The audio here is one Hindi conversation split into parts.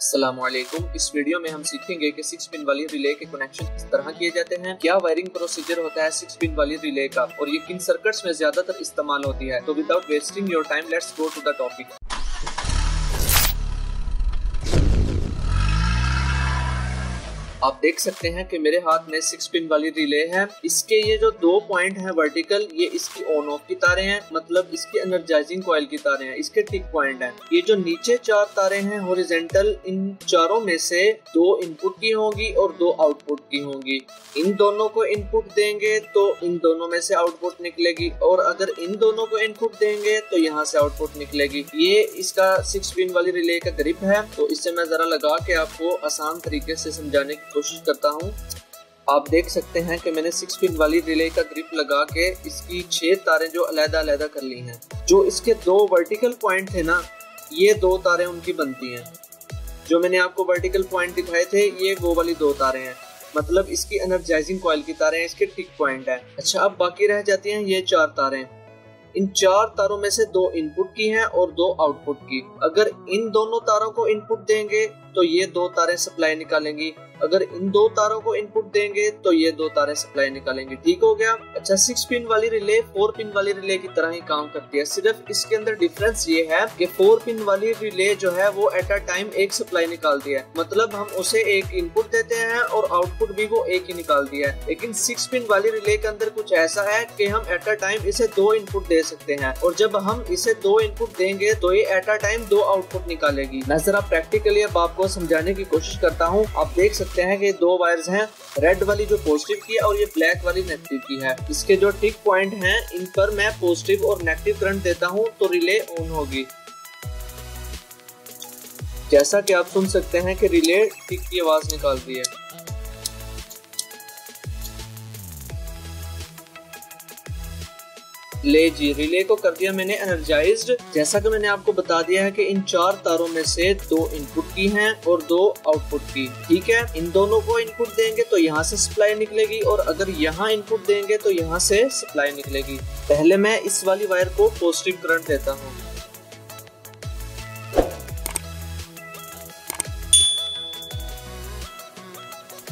अस्सलामुअलैकुम। इस वीडियो में हम सीखेंगे कि 6 पिन वाली रिले के कनेक्शन किस तरह किए जाते हैं, क्या वायरिंग प्रोसीजर होता है 6 पिन वाली रिले का और ये किन सर्किट्स में ज्यादातर इस्तेमाल होती है। तो without wasting your time let's go to the topic. आप देख सकते हैं कि मेरे हाथ में 6 पिन वाली रिले है। इसके ये जो 2 पॉइंट हैं वर्टिकल, ये इसकी ऑन ऑफ की तारें हैं, मतलब इसकी एनर्जाइजिंग कॉइल की तारें हैं। इसके टिक पॉइंट हैं। ये जो नीचे 4 तारें हैं हॉरिजॉन्टल, इन चारों में से 2 इनपुट की होंगी और 2 आउटपुट की होंगी। इन दोनों को इनपुट देंगे तो इन दोनों में से आउटपुट निकलेगी, और अगर इन दोनों को इनपुट देंगे तो यहाँ से आउटपुट निकलेगी। ये इसका 6 पिन वाली रिले का ग्रिप है। तो इससे मैं जरा लगा के आपको आसान तरीके से समझाने की कोशिश करता हूँ। आप देख सकते हैं कि मैंने 6 पिन वाली रिले का ग्रिप लगा के इसकी 6 तारें जो अलग-अलग कर ली हैं। जो इसके 2 वर्टिकल पॉइंट थे ना, ये 2 तारें उनकी बनती हैं। जो मैंने आपको वर्टिकल पॉइंट दिखाए थे, ये वो वाली 2 तारें हैं, मतलब इसकी एनर्जाइजिंग कॉइल की तारें हैं, इसके टिक पॉइंट है। अच्छा, अब बाकी रह जाती हैं ये 4 तारें। इन 4 तारों में से 2 इनपुट की हैं और 2 आउटपुट की। अगर इन दोनों तारों को इनपुट देंगे तो ये 2 तारें सप्लाई निकालेंगी, अगर इन 2 तारों को इनपुट देंगे तो ये 2 तारें सप्लाई निकालेंगी। ठीक हो गया। अच्छा, 6 पिन वाली रिले 4 पिन वाली रिले की तरह ही काम करती है, सिर्फ इसके अंदर डिफरेंस ये है कि 4 पिन वाली रिले जो है वो एट अ टाइम एक सप्लाई निकालती है, मतलब हम उसे एक इनपुट देते हैं और आउटपुट भी वो एक ही निकालती है। लेकिन 6 पिन वाली रिले के अंदर कुछ ऐसा है कि हम एट अ टाइम इसे 2 इनपुट दे सकते हैं, और जब हम इसे 2 इनपुट देंगे तो ये एट अ टाइम 2 आउटपुट निकालेगी। मैं जरा प्रैक्टिकली अब आपको समझाने की कोशिश करता हूँ। आप देख सकते हैं कि 2 वायर्स हैं, रेड वाली जो पॉजिटिव की है और ये ब्लैक वाली नेगेटिव की है। इसके जो टिक पॉइंट हैं, इन पर मैं पॉजिटिव और नेगेटिव करंट देता हूँ तो रिले ऑन होगी। जैसा कि आप सुन सकते हैं कि रिले टिक की आवाज निकालती है। ले जी, रिले को कर दिया मैंने एनर्जाइज्ड। जैसा कि मैंने आपको बता दिया है कि इन 4 तारों में से 2 इनपुट की हैं और 2 आउटपुट की। ठीक है, इन दोनों को इनपुट देंगे तो यहाँ से सप्लाई निकलेगी, और अगर यहाँ इनपुट देंगे तो यहाँ से सप्लाई निकलेगी। पहले मैं इस वाली वायर को पॉजिटिव करंट देता हूँ।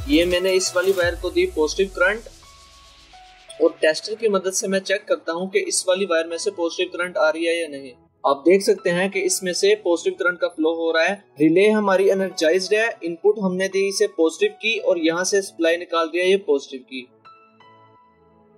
ये मैंने इस वाली वायर को दी पॉजिटिव करंट, और टेस्टर की मदद से मैं चेक करता हूं कि इस वाली वायर में से पॉजिटिव करंट आ रही है या नहीं। आप देख सकते हैं कि इसमें से पॉजिटिव करंट का फ्लो हो रहा है। रिले हमारी एनर्जाइज्ड है, इनपुट हमने दी इसे पॉजिटिव की और यहाँ से सप्लाई निकाल दिया ये पॉजिटिव की।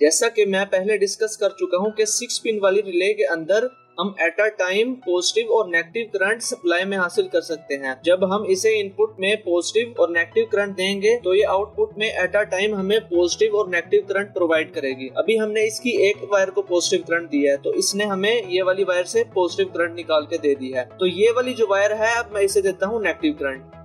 जैसा कि मैं पहले डिस्कस कर चुका हूं कि 6 पिन वाली रिले के अंदर हम एट अ टाइम पॉजिटिव और नेगेटिव करंट सप्लाई में हासिल कर सकते हैं। जब हम इसे इनपुट में पॉजिटिव और नेगेटिव करंट देंगे तो ये आउटपुट में एट अ टाइम हमें पॉजिटिव और नेगेटिव करंट प्रोवाइड करेगी। अभी हमने इसकी एक वायर को पॉजिटिव करंट दिया है तो इसने हमें ये वाली वायर से पॉजिटिव करंट निकाल के दे दी है। तो ये वाली जो वायर है, अब मैं इसे देता हूँ नेगेटिव करंट।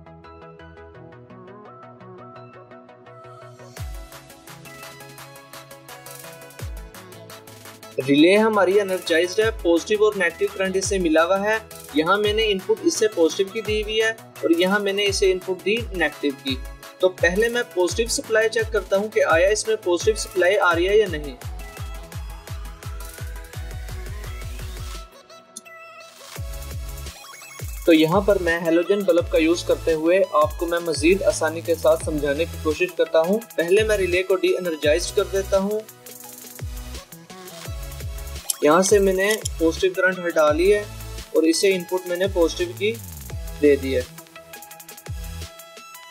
रिले हमारी एनर्जाइज्ड है, पॉजिटिव और नेगेटिव करंट इससे मिला हुआ है। यहाँ मैंने इनपुट इससे पॉजिटिव की दी हुई है और यहाँ मैंने इसे इनपुट दी नेगेटिव की। तो पहले मैं पॉजिटिव सप्लाई चेक करता हूँ कि आया इसमें पॉजिटिव सप्लाई आ रही है या नहीं। तो यहाँ पर मैं हेलोजन बल्ब का यूज करते हुए आपको मैं मजीद आसानी के साथ समझाने की कोशिश करता हूँ। पहले मैं रिले को डी एनर्जाइज कर देता हूँ। यहाँ से मैंने पॉजिटिव करंट हटा ली है और इसे इनपुट मैंने पॉजिटिव की दे दी है।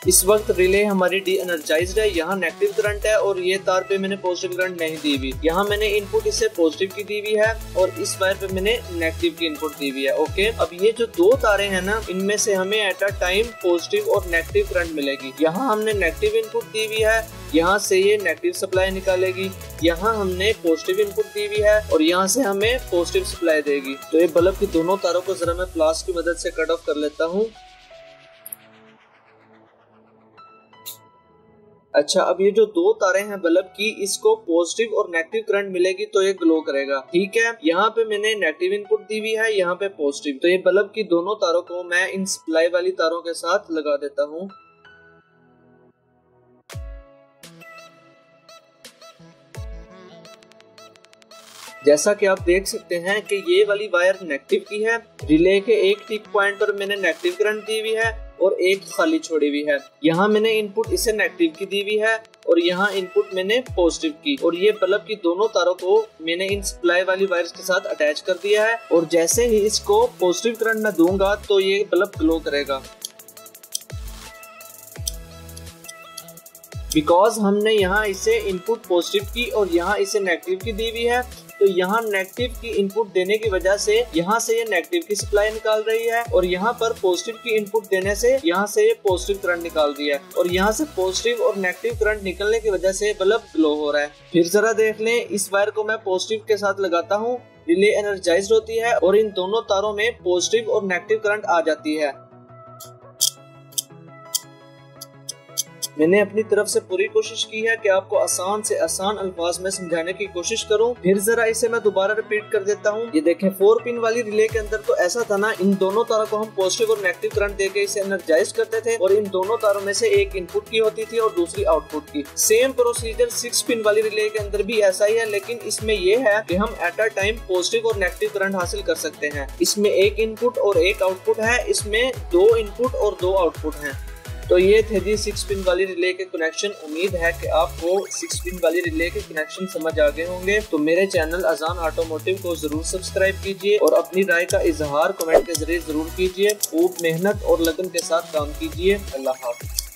इस वक्त रिले हमारी डी एनर्जाइज्ड है। यहाँ नेगेटिव करंट है और ये तार पे मैंने पॉजिटिव करंट नहीं दी हुई। यहाँ मैंने इनपुट इसे पॉजिटिव की दी हुई है और इस वायर पे मैंने नेगेटिव की इनपुट दी हुई है। ओके, अब ये जो 2 तारें हैं ना, इनमें से हमें एट अ टाइम पॉजिटिव और नेगेटिव करंट मिलेगी। यहाँ हमने नेगेटिव इनपुट दी हुई है, यहाँ से ये नेगेटिव सप्लाई निकालेगी। यहाँ हमने पॉजिटिव इनपुट दी हुई है और यहाँ से हमें पॉजिटिव सप्लाई देगी। तो ये बल्ब की दोनों तारों को जरा मैं प्लास की मदद से कट ऑफ कर लेता हूँ। अच्छा, अब ये जो 2 तारें हैं बल्ब की, इसको पॉजिटिव और नेगेटिव करंट मिलेगी तो ये ग्लो करेगा। ठीक है, यहाँ पे मैंने नेगेटिव इनपुट दी हुई है, यहाँ पे पॉजिटिव। तो ये बल्ब की दोनों तारों को मैं इन सप्लाई वाली तारों के साथ लगा देता हूँ। जैसा कि आप देख सकते हैं कि ये वाली वायर नेगेटिव की है। रिले के एक टिक पॉइंट पर मैंने नेगेटिव करंट दी हुई है और एक खाली छोड़ी हुई है। यहाँ मैंने इनपुट इसे नेगेटिव की दी हुई है और यहाँ इनपुट मैंने पॉजिटिव की, और ये बल्ब की दोनों तारों को मैंने इन सप्लाई वाली वायर्स के साथ अटैच कर दिया है। और जैसे ही इसको पॉजिटिव करंट मैं दूंगा तो ये बल्ब ग्लो करेगा। बिकॉज हमने यहाँ इसे इनपुट पॉजिटिव की और यहाँ इसे नेगेटिव की दी हुई है, तो यहाँ नेगेटिव की इनपुट देने की वजह से यहाँ से ये नेगेटिव की सप्लाई निकाल रही है, और यहाँ पर पॉजिटिव की इनपुट देने से यहाँ से ये पॉजिटिव करंट निकाल रही है, और यहाँ से पॉजिटिव और नेगेटिव करंट निकलने की वजह से बल्ब ग्लो हो रहा है। फिर जरा देख लें, इस वायर को मैं पॉजिटिव के साथ लगाता हूँ, रिले एनर्जाइज्ड होती है और इन दोनों तारों में पॉजिटिव और नेगेटिव करंट आ जाती है। मैंने अपनी तरफ से पूरी कोशिश की है कि आपको आसान से आसान अल्फाज में समझाने की कोशिश करूं। फिर जरा इसे मैं दोबारा रिपीट कर देता हूं। ये देखें, 4 पिन वाली रिले के अंदर तो ऐसा था ना, इन दोनों तारों को हम पॉजिटिव और नेगेटिव करंट देके इसे एनर्जाइज करते थे, और इन दोनों तारों में से एक इनपुट की होती थी और दूसरी आउटपुट की। सेम प्रोसीजर 6 पिन वाली रिले के अंदर भी ऐसा ही है, लेकिन इसमें ये है कि हम एट अ टाइम पॉजिटिव और नेगेटिव करंट हासिल कर सकते हैं। इसमें एक इनपुट और एक आउटपुट है, इसमें 2 इनपुट और 2 आउटपुट हैं। तो ये थे जी 6 पिन वाली रिले के कनेक्शन। उम्मीद है कि आपको 6 पिन वाली रिले के कनेक्शन समझ आ गए होंगे। तो मेरे चैनल अजान ऑटोमोटिव को जरूर सब्सक्राइब कीजिए और अपनी राय का इजहार कमेंट के जरिए जरूर कीजिए। खूब मेहनत और लगन के साथ काम कीजिए। अल्लाह हाफ़िज़।